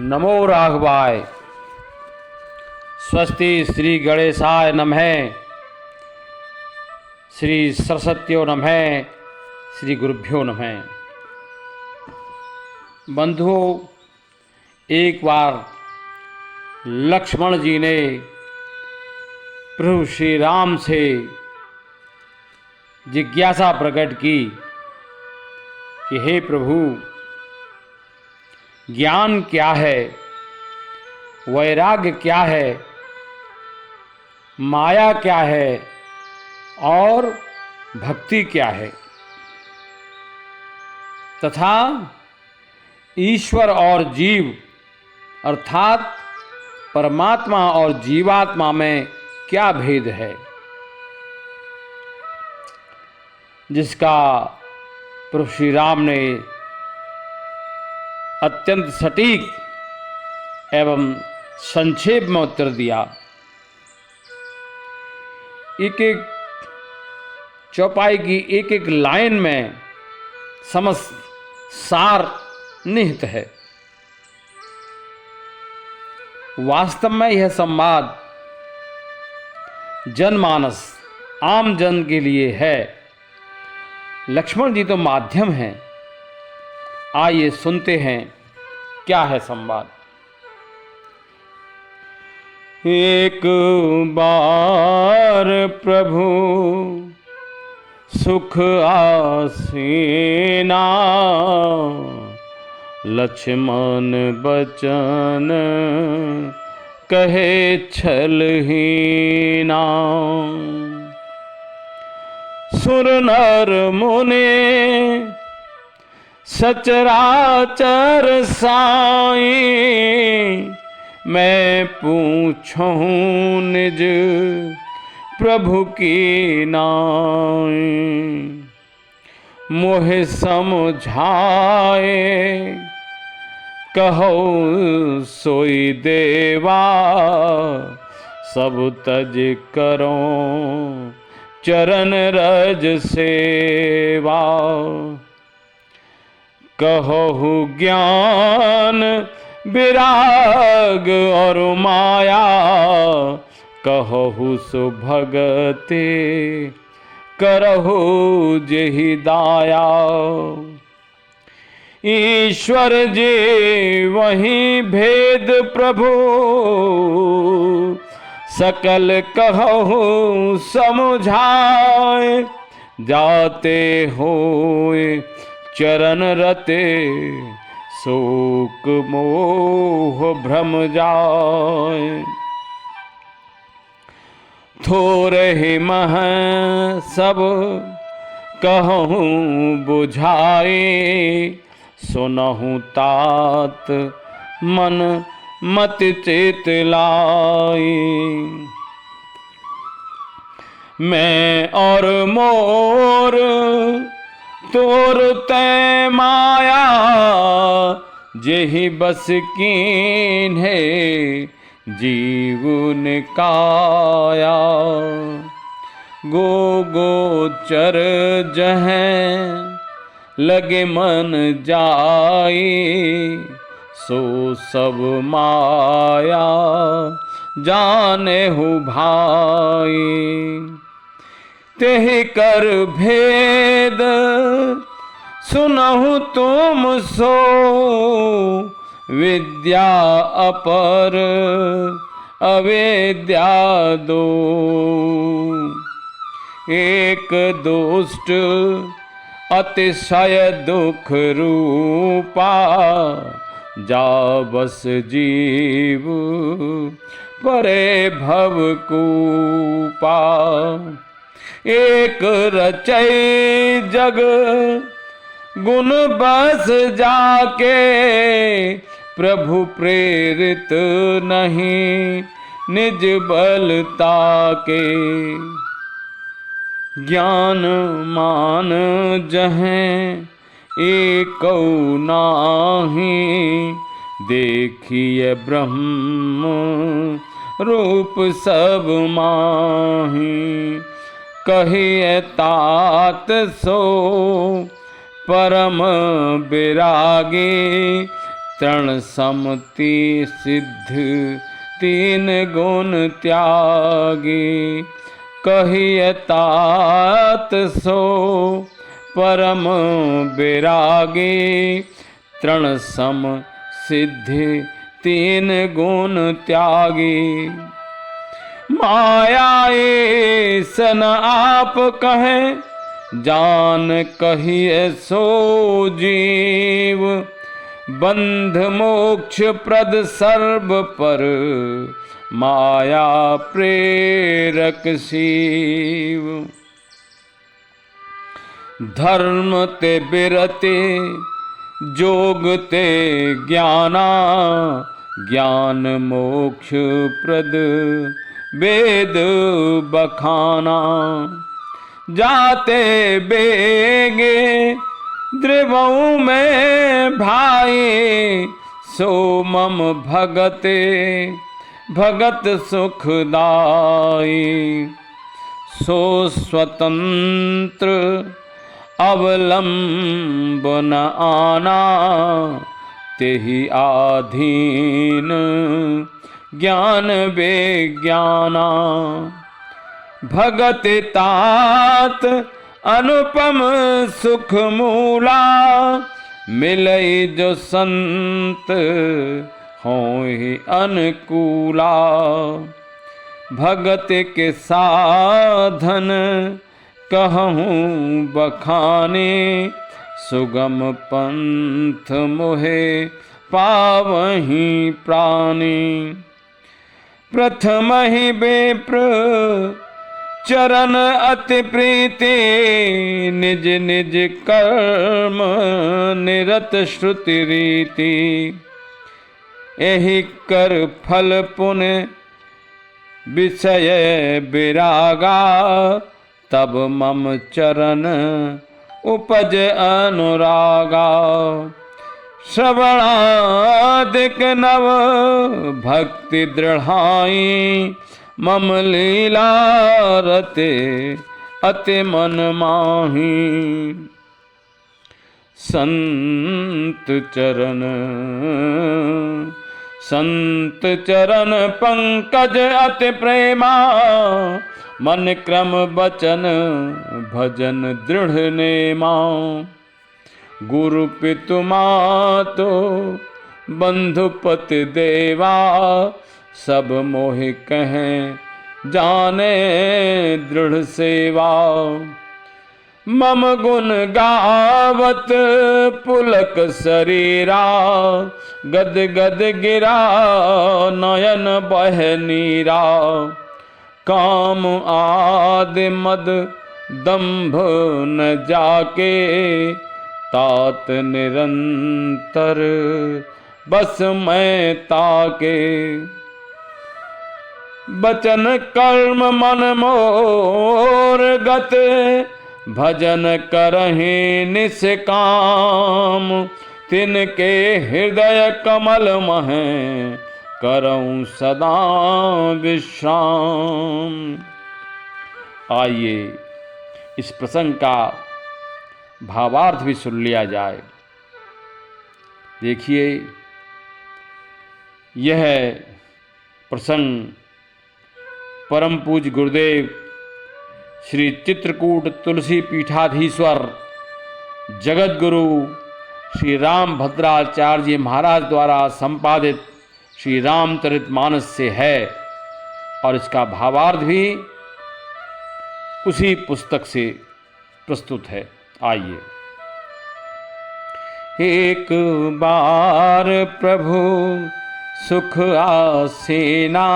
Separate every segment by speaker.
Speaker 1: नमो राघवाय। स्वस्ति श्री गणेशाय नमः। श्री सरस्वत्यो नमः। श्री गुरुभ्यो नमः। बंधुओं, एक बार लक्ष्मण जी ने प्रभु श्री राम से जिज्ञासा प्रकट की कि हे प्रभु, ज्ञान क्या है, वैराग्य क्या है, माया क्या है और भक्ति क्या है, तथा ईश्वर और जीव अर्थात परमात्मा और जीवात्मा में क्या भेद है, जिसका प्रभु श्री राम ने अत्यंत सटीक एवं संक्षेप में उत्तर दिया। एक एक चौपाई की एक एक लाइन में समस्त सार निहित है। वास्तव में यह संवाद जनमानस आम जन के लिए है। लक्ष्मण जी तो माध्यम हैं। आइए सुनते हैं क्या है संवाद। एक बार प्रभु सुख आसीना, लक्ष्मण बचन कहे छलहीना। सुर नर मुने सचराचर साई, मैं पूछूं निज प्रभु की नाई। मोहे समझाए कहो सोई देवा, सब तज करो चरण रज सेवा। कहो ज्ञान विराग और माया, कहो सुभगते करहु जेहि दाया। ईश्वर जी वही भेद प्रभु, सकल कहो समझाए। जाते होए चरण रते, शोक मोह भ्रम जाए। थोरे ही मह सब कहूँ बुझाए, सुनहु तात मन मत चित लाई। मैं और मोर तोर तै माया, जेहि बस कीन है जीवन काया। गो गोचर जहें लगे मन जाई, सो सब माया जाने हो भाई। तेहि कर भेद सुनहु तुम सो, विद्या अपर अवेद्या दो। एक दुष्ट अतिशय दुख रूपा, जा बस जीव परे भव कूपा। एक रचै जग गुण बस जाके, प्रभु प्रेरित नहीं निज बलता के। ज्ञान मान जहें एको नाही, देखिए ब्रह्म रूप सब माही। कहिए तात सो परम विरागी, तृण समति सिद्ध तीन गुण त्यागी, कहिय तात सो परम विरागी। तृण सम सिद्धि तीन गुण त्यागी, माया सन आप कहें, जान कहिए सो जीव। बंध मोक्ष प्रद सर्व पर, माया प्रेरक शिव। धर्म ते बिरते जोग ते ज्ञाना, ज्ञान मोक्ष प्रद वेद बखाना। जाते बेगे द्रिवऊ में भाई, सो मम भगते भगत सुखदाई। सो स्वतंत्र अवलंब न आना, तेहि आधीन ज्ञान विज्ञाना। भगत तात अनुपम सुख मूला, मिलई जो संत होहि अनुकूला। भगत के साधन कहूँ बखाने, सुगम पंथ मोहे पावहीं प्राणी। प्रथम ही विप्र चरण अति प्रीति, निज निज कर्म निरत श्रुति रीति। एहि कर फल पुण्य विषय विरागा, तब मम चरण उपज अनुरागा। श्रवणादिक नव भक्ति दृढ़ाई, मम लीला रते अति मन माही। संत चरण पंकज अति प्रेमा, मन क्रम बचन भजन दृढ़ नेमा। गुरु पितु मातो बंधुपति देवा, सब मोहि कहें जाने दृढ़ सेवा। मम गुण गावत पुलक शरीरा, गद गद गिरा नयन बह नीरा। काम आदि मद दंभ न जाके, तात निरंतर बस मैं ताके। बचन कर्म मन मोर गत, भजन करहि निष्काम। तिनके हृदय कमल मह, करऊं सदा विश्राम। आइए इस प्रसंग का भावार्थ भी सुन लिया जाए। देखिए, यह प्रसंग परम पूज्य गुरुदेव श्री चित्रकूट तुलसी पीठाधीश्वर जगत गुरु श्री राम भद्राचार्य जी महाराज द्वारा संपादित श्री रामचरितमानस से है, और इसका भावार्थ भी उसी पुस्तक से प्रस्तुत है। आइए। एक बार प्रभु सुख आसीना,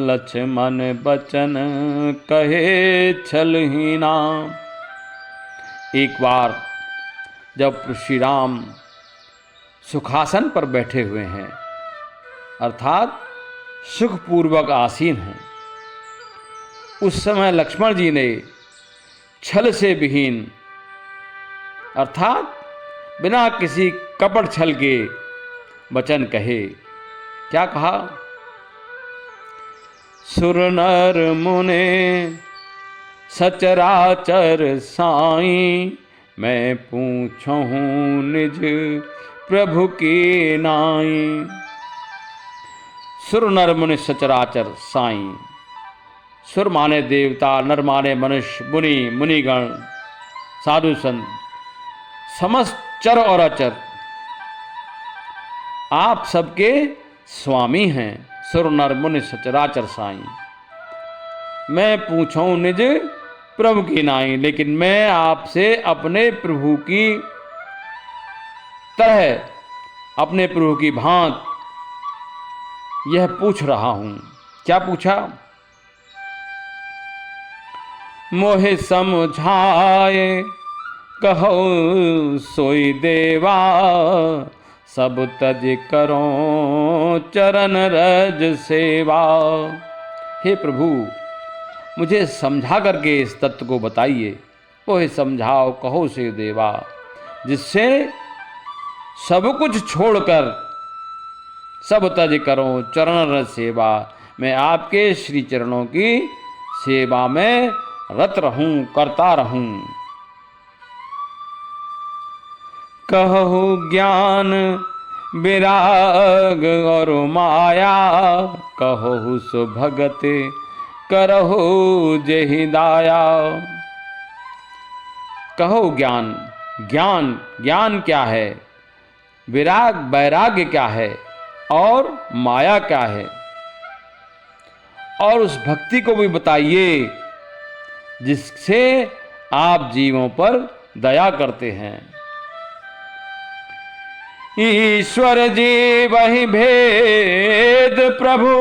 Speaker 1: लक्ष्मण बचन कहे छलहीना। एक बार जब श्री राम सुखासन पर बैठे हुए हैं, अर्थात सुखपूर्वक आसीन हैं, उस समय लक्ष्मण जी ने छल से विहीन, अर्थात बिना किसी कपट छल के वचन कहे। क्या कहा? सुर नर मुने सचराचर साई, मैं पूछूं निज प्रभु की नाई। सुर नर मुनि सचराचर साईं। सुर माने देवता, नर माने मनुष्य, मुनि मुनिगण, साधु संत, समस्त चर और अचर आप सबके स्वामी हैं। सुर नर मुनि सचराचर साईं। मैं पूछूं निज प्रभु की नाई, लेकिन मैं आपसे अपने प्रभु की तरह, अपने प्रभु की भांत यह पूछ रहा हूं। क्या पूछा? मोहे समझाए कहो सोई देवा, सब तज करो चरण रज सेवा। हे प्रभु, मुझे समझा करके इस तत्व को बताइए। मोहे समझाओ कहो सोई देवा, जिससे सब कुछ छोड़कर सब तज करो चरण रज सेवा, मैं आपके श्री चरणों की सेवा में रत रहूं, करता रहूं। कहो ज्ञान विराग और माया, कहो सो भगत करहो जेहि दाया। कहो ज्ञान, ज्ञान ज्ञान क्या है, विराग वैराग्य क्या है, और माया क्या है, और उस भक्ति को भी बताइए जिससे आप जीवों पर दया करते हैं। ईश्वर जी वही भेद प्रभु,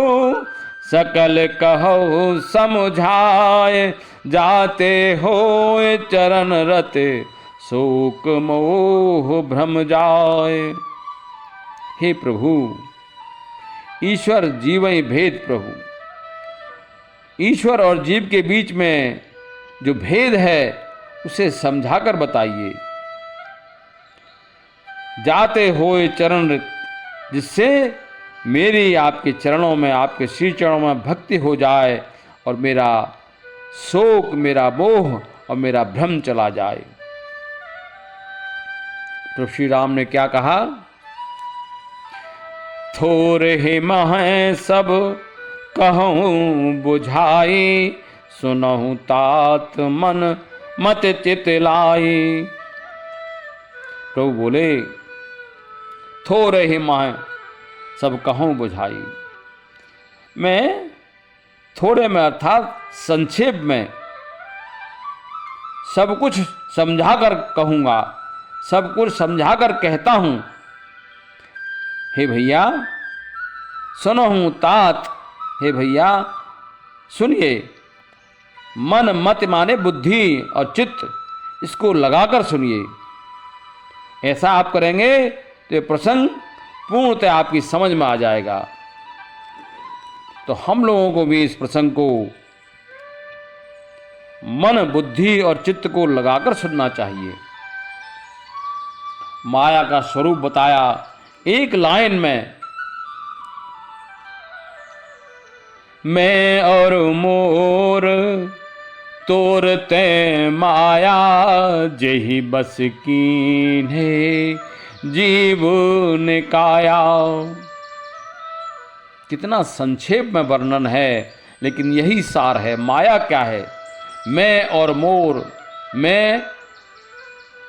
Speaker 1: सकल कहो समझाए, जाते होए चरण रते, शोक मोह भ्रम जाए। हे प्रभु, ईश्वर जीव ही भेद प्रभु, ईश्वर और जीव के बीच में जो भेद है उसे समझाकर बताइए। जाते होए चरण, जिससे मेरी आपके चरणों में, आपके श्री चरणों में भक्ति हो जाए और मेरा शोक, मेरा मोह और मेरा भ्रम चला जाए। तो श्री राम ने क्या कहा? थोरे ही मह सब कहूँ बुझाई, सुनहु तात मन मत चित लाई। प्रभु बोले, थोरे ही मह सब कहूँ बुझाई। मैं थोड़े में अर्थात संक्षेप में सब कुछ समझाकर कहूँगा, सब कुछ समझाकर कहता हूँ। हे भैया सुनो हूँ तात, हे भैया सुनिए। मन मत माने बुद्धि और चित्त, इसको लगाकर सुनिए। ऐसा आप करेंगे तो ये प्रसंग पूर्णतः आपकी समझ में आ जाएगा। तो हम लोगों को भी इस प्रसंग को मन, बुद्धि और चित्त को लगाकर सुनना चाहिए। माया का स्वरूप बताया एक लाइन में। मैं और मोर तोरते माया, जेहि बस कीन्हे जीव निकाया। कितना संक्षेप में वर्णन है, लेकिन यही सार है। माया क्या है? मैं और मोर, मैं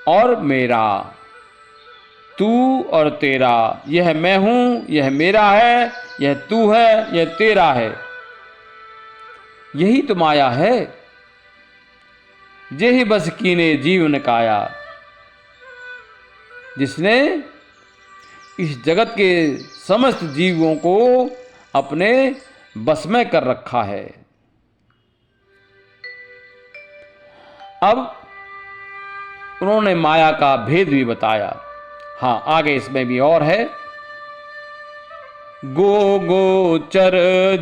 Speaker 1: और मेरा, तू और तेरा। यह मैं हूं, यह मेरा है, यह तू है, यह तेरा है। यही तो माया है। जेहि बस कीने जीव निकाया, जिसने इस जगत के समस्त जीवों को अपने बस में कर रखा है। अब उन्होंने माया का भेद भी बताया। हाँ, आगे इसमें भी और है। गो गोचर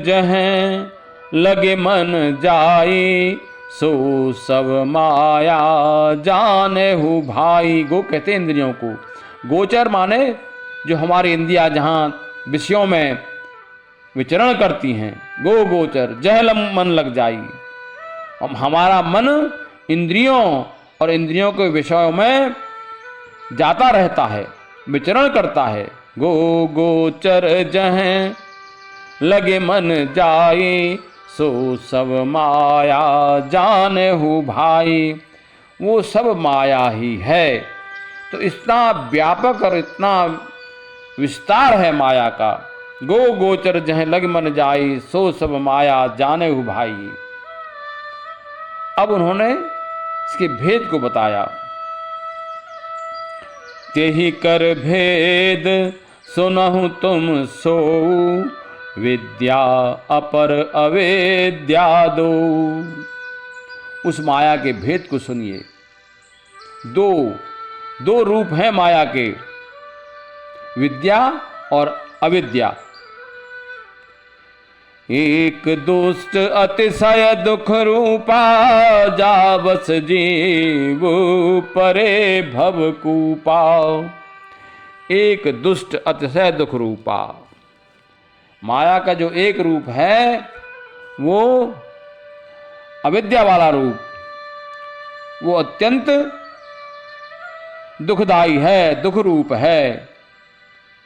Speaker 1: जहें लगे मन जाई, सो सब माया जाने हूँ भाई। गो कहते हैं इंद्रियों को। गोचर माने जो हमारी इंद्रियां जहाँ विषयों में विचरण करती हैं। गो गोचर जह मन लग जाई। अब हमारा मन इंद्रियों और इंद्रियों के विषयों में जाता रहता है, विचरण करता है। गो गोचर जहें लगे मन जाए, सो सब माया जाने हूँ भाई। वो सब माया ही है। तो इतना व्यापक और इतना विस्तार है माया का। गो गोचर जहें लग मन जाई, सो सब माया जाने हूँ भाई। अब उन्होंने इसके भेद को बताया। तेहि कर भेद सुनहु तुम सो, विद्या अपर अवेद्या दो। उस माया के भेद को सुनिए। दो रूप हैं माया के, विद्या और अविद्या। एक दुष्ट अतिशय दुख रूपा, जावस जीव परे भव कूपा। एक दुष्ट अतिशय दुख रूपा। माया का जो एक रूप है वो अविद्या वाला रूप, वो अत्यंत दुखदाई है, दुख रूप है।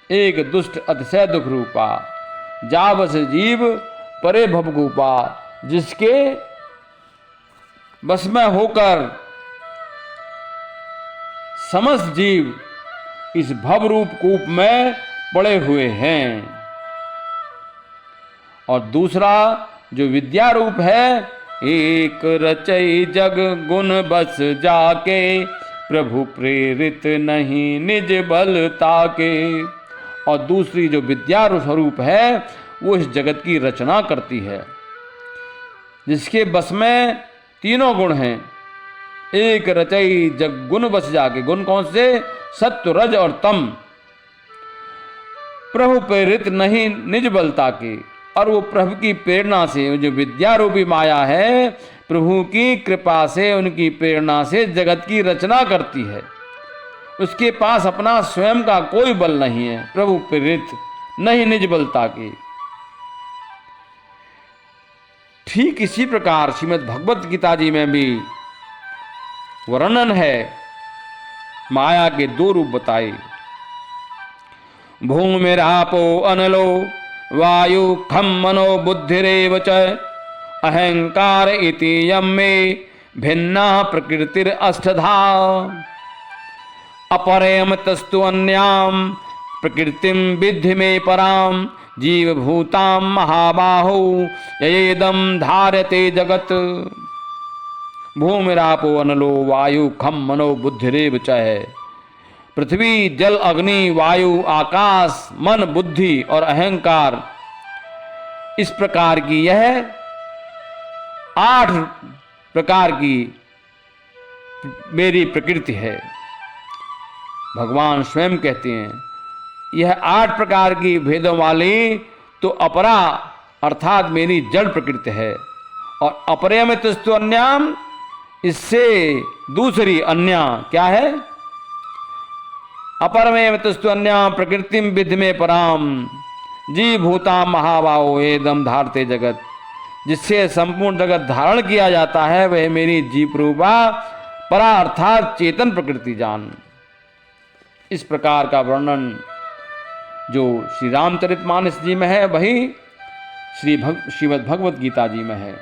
Speaker 1: एक दुष्ट अतिशय दुख रूपा, जावस जीव परे भवकूपा। जिसके बस में होकर समस्त जीव इस भव रूप कूप में पड़े हुए हैं। और दूसरा जो विद्या रूप है, एक रचई जग गुण बस जाके, प्रभु प्रेरित नहीं निज बल ताके। और दूसरी जो विद्या स्वरूप है वो इस जगत की रचना करती है, जिसके बस में तीनों गुण हैं। एक रचई जग गुण बस जाके, गुण कौन से? सत्व रज और तम। प्रभु प्रेरित नहीं निज बल ताके। और वो प्रभु की प्रेरणा से, जो विद्या रूपी माया है, प्रभु की कृपा से, उनकी प्रेरणा से जगत की रचना करती है। उसके पास अपना स्वयं का कोई बल नहीं है। प्रभु प्रेरित नहीं निज बल ताके। ठीक इसी प्रकार श्रीमद् भगवत गीता जी में भी वर्णन है। माया के दो रूप बताए। भूमिरापो अनलो वायु खम मनो बुद्धिरेव च, अहंकार इति यम में भिन्ना प्रकृतिर अष्टधा। अपरयम तस्तु अन्याम प्रकृतिम विद्धि में पराम, जीव भूताम महाबाहो येदम धारते जगत। भूमिरापो अनलो वायु खम मनो बुद्धिरेव च। पृथ्वी जल अग्नि वायु आकाश मन बुद्धि और अहंकार, इस प्रकार की यह 8 प्रकार की मेरी प्रकृति है। भगवान स्वयं कहते हैं यह 8 प्रकार की भेदों वाली तो अपरा अर्थात मेरी जड़ प्रकृति है। और अपरयम तस्तु अन्याम, इससे दूसरी अन्या क्या है? अपरमेव तस्तु अन्याम प्रकृतिम विद्धि में पराम, जी भूता महाबाहो एदम धारते जगत। जिससे संपूर्ण जगत धारण किया जाता है वह मेरी जीव रूपा परा अर्थात चेतन प्रकृति जान। इस प्रकार का वर्णन जो श्री रामचरितमानस जी में है वही श्रीमद् भगवत गीता जी में है।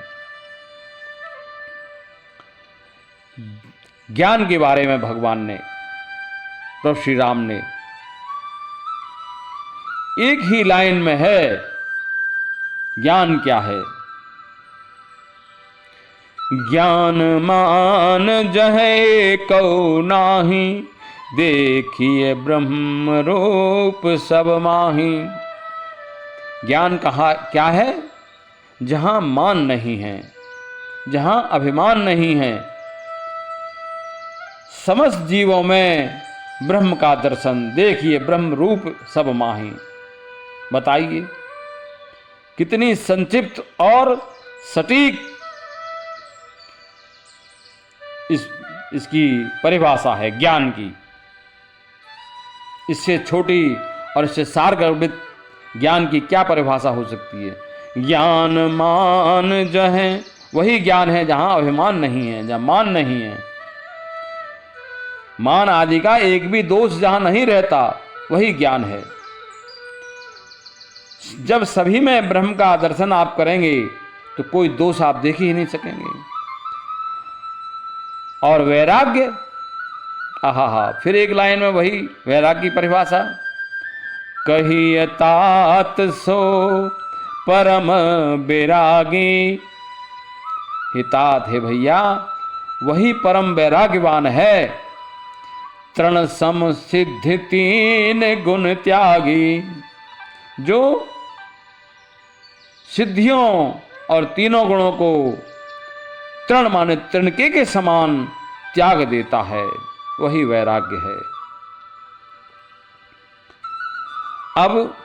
Speaker 1: ज्ञान के बारे में भगवान ने, प्रभु श्री राम ने एक ही लाइन में है, ज्ञान क्या है? ज्ञान मान जहे कौ नाही, देखिए ब्रह्म रूप सब माही। ज्ञान कहा क्या है? जहां मान नहीं है, जहां अभिमान नहीं है, समस्त जीवों में ब्रह्म का दर्शन। देखिए ब्रह्म रूप सब माही। बताइए कितनी संक्षिप्त और सटीक इसकी परिभाषा है ज्ञान की। इससे छोटी और इससे सारगर्भित ज्ञान की क्या परिभाषा हो सकती है? ज्ञान मान जहे, वही ज्ञान है जहां अभिमान नहीं है, जहां मान नहीं है। मान आदि का एक भी दोष जहां नहीं रहता, वही ज्ञान है। जब सभी में ब्रह्म का दर्शन आप करेंगे तो कोई दोष आप देख ही नहीं सकेंगे। और वैराग्य, आहा, फिर एक लाइन में वही वैराग्य की परिभाषा, कहिए तात सो परम वैरागी। हितात है भैया, वही परम वैराग्यवान है। तृण सम सिद्धि तीन गुण त्यागी, जो सिद्धियों और तीनों गुणों को तृण माने तृणके के समान त्याग देता है, वही वैराग्य है। अब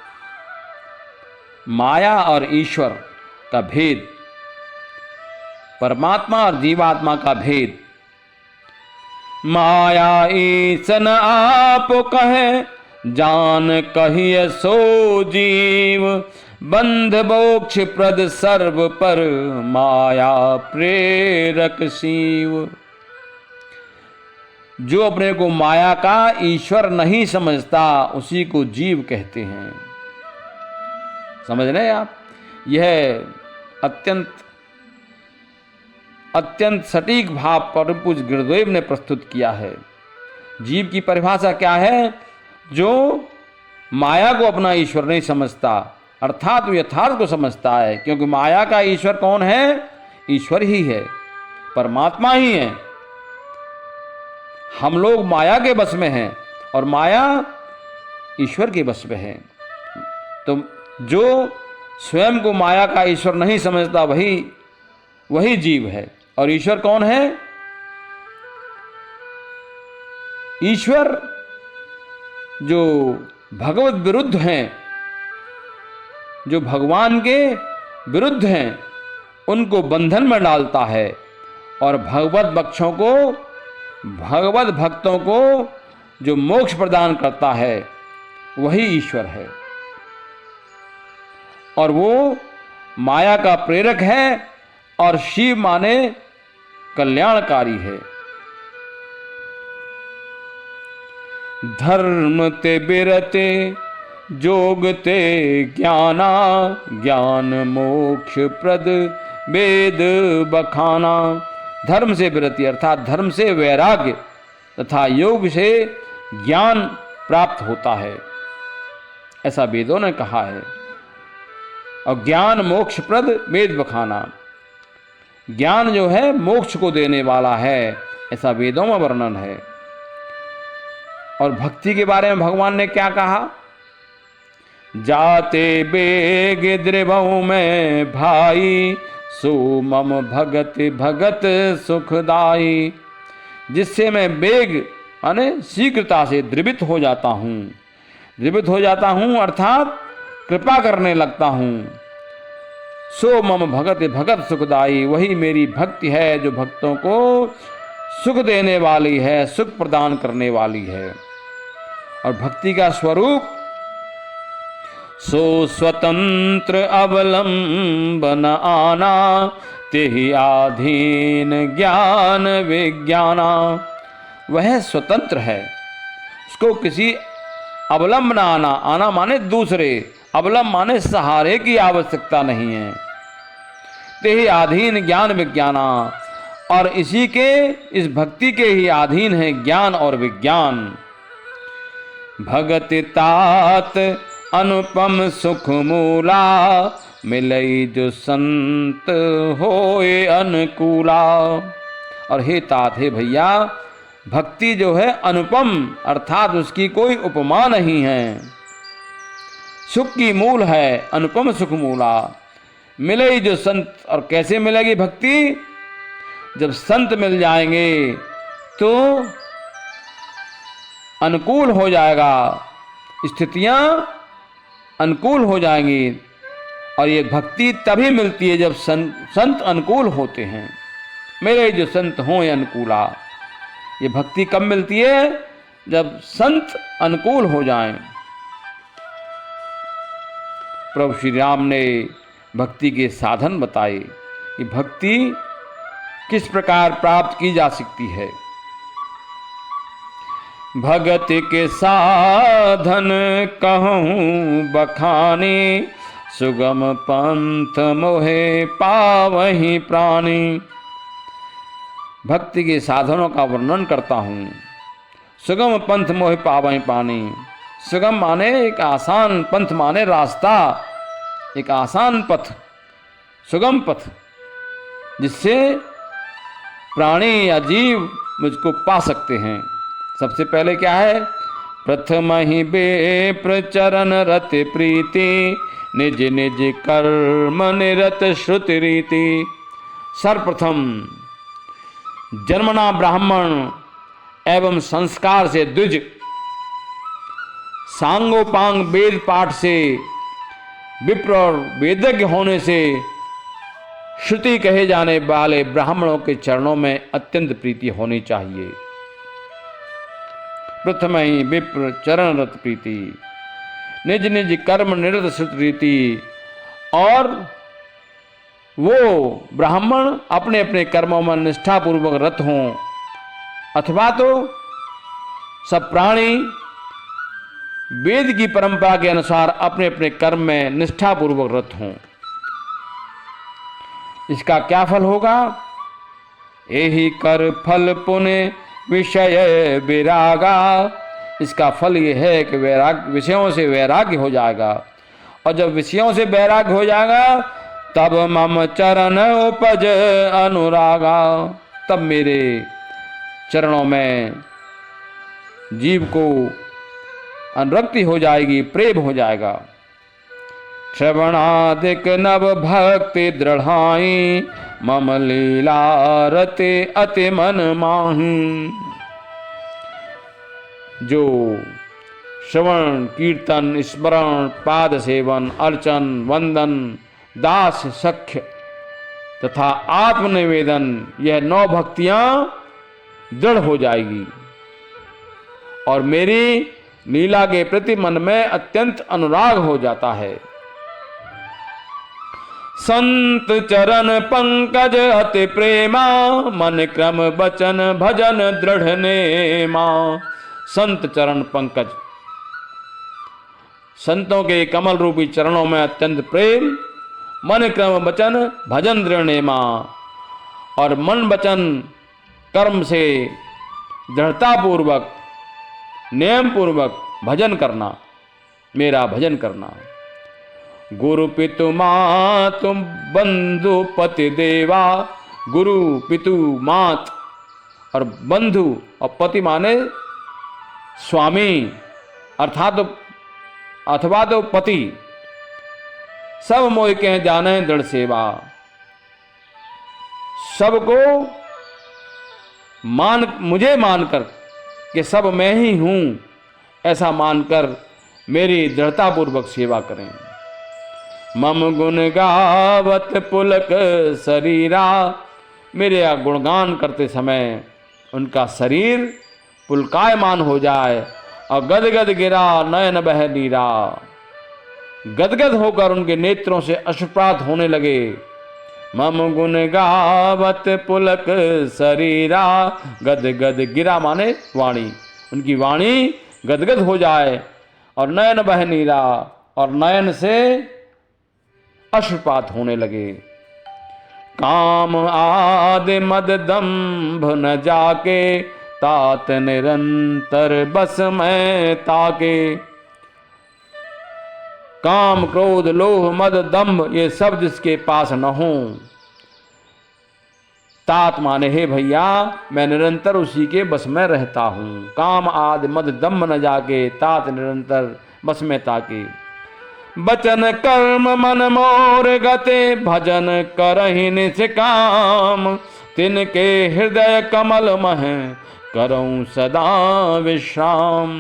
Speaker 1: माया और ईश्वर का भेद, परमात्मा और जीवात्मा का भेद। माया ईसन आप कहे, जान कहिए सो जीव। बंध मोक्ष प्रद सर्व पर, माया प्रेरक शिव। जो अपने को माया का ईश्वर नहीं समझता, उसी को जीव कहते हैं। समझ रहे हैं आप? यह अत्यंत सटीक भाव परम पूज्य गुरुदेव ने प्रस्तुत किया है। जीव की परिभाषा क्या है? जो माया को अपना ईश्वर नहीं समझता, अर्थात यथार्थ को समझता है। क्योंकि माया का ईश्वर कौन है? ईश्वर ही है, परमात्मा ही है। हम लोग माया के बस में हैं और माया ईश्वर के बस में है। तो जो स्वयं को माया का ईश्वर नहीं समझता, वही जीव है। और ईश्वर कौन है? ईश्वर जो भगवत विरुद्ध हैं, जो भगवान के विरुद्ध हैं, उनको बंधन में डालता है और भगवत भक्तों को जो मोक्ष प्रदान करता है, वही ईश्वर है। और वो माया का प्रेरक है और शिव माने कल्याणकारी है। धर्म ते बिरते जोग ते ज्ञाना, ज्ञान मोक्ष प्रद वेद बखाना। धर्म से विरति अर्थात धर्म से वैराग्य तथा योग से ज्ञान प्राप्त होता है, ऐसा वेदों ने कहा है। और ज्ञान मोक्ष प्रद वेद बखाना, ज्ञान जो है मोक्ष को देने वाला है, ऐसा वेदों में वर्णन है। और भक्ति के बारे में भगवान ने क्या कहा? जाते बेग द्रिभऊ में भाई, सो मम भगत भगत सुखदाई। जिससे मैं बेग यानी शीघ्रता से द्रवित हो जाता हूँ अर्थात कृपा करने लगता हूँ। सो मम भगत भगत सुखदाई, वही मेरी भक्ति है जो भक्तों को सुख देने वाली है, सुख प्रदान करने वाली है। और भक्ति का स्वरूप सो स्वतंत्र अवलंबन आना, तेहि आधीन ज्ञान विज्ञाना। वह स्वतंत्र है, उसको किसी अवलंबन आना माने दूसरे, अवलंब माने सहारे की आवश्यकता नहीं है। तेहि आधीन ज्ञान विज्ञाना, और इसी के, इस भक्ति के ही अधीन है ज्ञान और विज्ञान। भगति तात अनुपम सुख मूला, मिलई जो संत होए अनुकूला। और हे तात, हे भैया, भक्ति जो है अनुपम अर्थात उसकी कोई उपमा नहीं है, सुख की मूल है, अनुपम सुख मूला। मिलई जो संत, और कैसे मिलेगी भक्ति? जब संत मिल जाएंगे तो अनुकूल हो जाएगा, स्थितियां अनुकूल हो जाएंगी। और ये भक्ति तभी मिलती है जब संत अनुकूल होते हैं। मेरे जो संत हों अनुकूला, ये भक्ति कब मिलती है? जब संत अनुकूल हो जाएं। प्रभु श्री राम ने भक्ति के साधन बताए कि भक्ति किस प्रकार प्राप्त की जा सकती है। भगति के साधन कहूँ बखानी, सुगम पंथ मोहे पावहीं प्राणी। भक्ति के साधनों का वर्णन करता हूँ। सुगम पंथ मोहे पावहीं पानी। सुगम माने एक आसान, पंथ माने रास्ता, एक आसान पथ, सुगम पथ, जिससे प्राणी या जीव मुझको पा सकते हैं। सबसे पहले क्या है? प्रथम ही बेप्र चरण रत प्रीति, निज निज कर्म निरत श्रुति रीति। सर्वप्रथम जन्मना ब्राह्मण एवं संस्कार से द्विज, सांगोपांग वेद पाठ से, विप्र और वेदज्ञ होने से श्रुति कहे जाने वाले ब्राह्मणों के चरणों में अत्यंत प्रीति होनी चाहिए। प्रथम ही विप्र चरण रत प्रीति, निज निज कर्म निरत श्रुति रीति। और वो ब्राह्मण अपने अपने कर्मों में निष्ठापूर्वक रत हों, अथवा तो सब प्राणी वेद की परंपरा के अनुसार अपने अपने कर्म में निष्ठापूर्वक रत हों। इसका क्या फल होगा? यही कर फल पुण्य विषय विरागा। इसका फल ये है कि वैराग्य, विषयों से वैराग्य हो जाएगा। और जब विषयों से वैराग्य हो जाएगा तब मम चरण उपज अनुरागा। तब मेरे चरणों में जीव को अनुरक्ति हो जाएगी, प्रेम हो जाएगा। श्रवणादिक नव भक्ति दृढ़ाई, मम लीला रते अति मन माही। जो श्रवण, कीर्तन, स्मरण, पाद सेवन, अर्चन, वंदन, दास सख्य तथा आत्मनिवेदन, यह 9 भक्तियां दृढ़ हो जाएगी और मेरी लीला के प्रति मन में अत्यंत अनुराग हो जाता है। संत चरण पंकज अति प्रेमा, मन क्रम बचन भजन दृढ़ नेमा। संत चरण पंकज, संतों के कमल रूपी चरणों में अत्यंत प्रेम, मन क्रम वचन भजन दृढ़ नेमा। और मन वचन कर्म से दृढ़ता पूर्वक, नियम पूर्वक भजन करना, मेरा भजन करना। गुरु पितु मातु बंधु पति देवा। गुरु पितु मात और बंधु और पति माने स्वामी अर्थात अथवा तो पति, सब मोह के जाने दृढ़ सेवा। सबको मुझे मानकर कि सब मैं ही हूं, ऐसा मानकर मेरी दृढ़ता पूर्वक सेवा करें। मम गुण गावत पुलक शरीरा। मेरे गुणगान करते समय उनका शरीर पुलकायमान हो जाए और गदगद गिरा नयन बह नीरा। गदगद होकर उनके नेत्रों से अश्रुपात होने लगे। मम गुण गावत पुलक शरीरा। गदगद गिरा माने वाणी, उनकी वाणी गदगद हो जाए और नयन बह नीरा, और नयन से अश्रुपात होने लगे। काम आदि मद दंभ न जाके, तात निरंतर बस में ताके। काम क्रोध लोभ मद दंभ ये सब जिसके पास न हो, तात माने हे भैया मैं निरंतर उसी के बस में रहता हूं। काम आदि मद दंभ न जाके, तात निरंतर बस में ताके। बचन कर्म मन मोर गते, भजन करहि निष्काम। तिनके हृदय कमल मह, करऊं सदा विश्राम।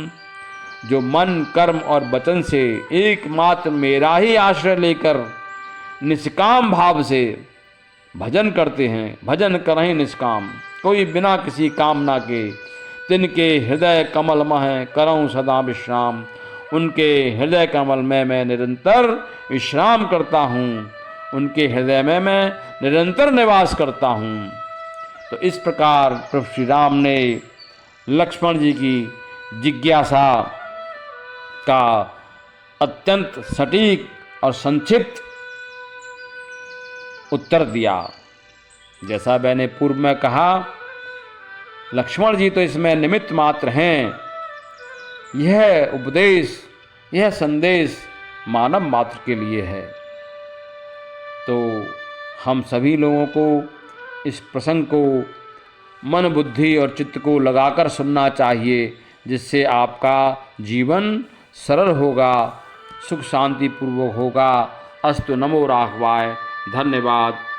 Speaker 1: जो मन कर्म और वचन से एकमात्र मेरा ही आश्रय लेकर निष्काम भाव से भजन करते हैं, भजन करहि निष्काम, कोई बिना किसी कामना के। तिनके हृदय कमल मह, करऊं सदा विश्राम। उनके हृदय कमल में मैं निरंतर विश्राम करता हूँ, उनके हृदय में मैं निरंतर निवास करता हूँ। तो इस प्रकार प्रभु श्री राम ने लक्ष्मण जी की जिज्ञासा का अत्यंत सटीक और संक्षिप्त उत्तर दिया। जैसा मैंने पूर्व में कहा, लक्ष्मण जी तो इसमें निमित्त मात्र हैं। यह उपदेश, यह संदेश मानव मात्र के लिए है। तो हम सभी लोगों को इस प्रसंग को मन, बुद्धि और चित्त को लगाकर सुनना चाहिए, जिससे आपका जीवन सरल होगा, सुख शांति पूर्वक होगा। अस्तु। नमो राघवाय। धन्यवाद।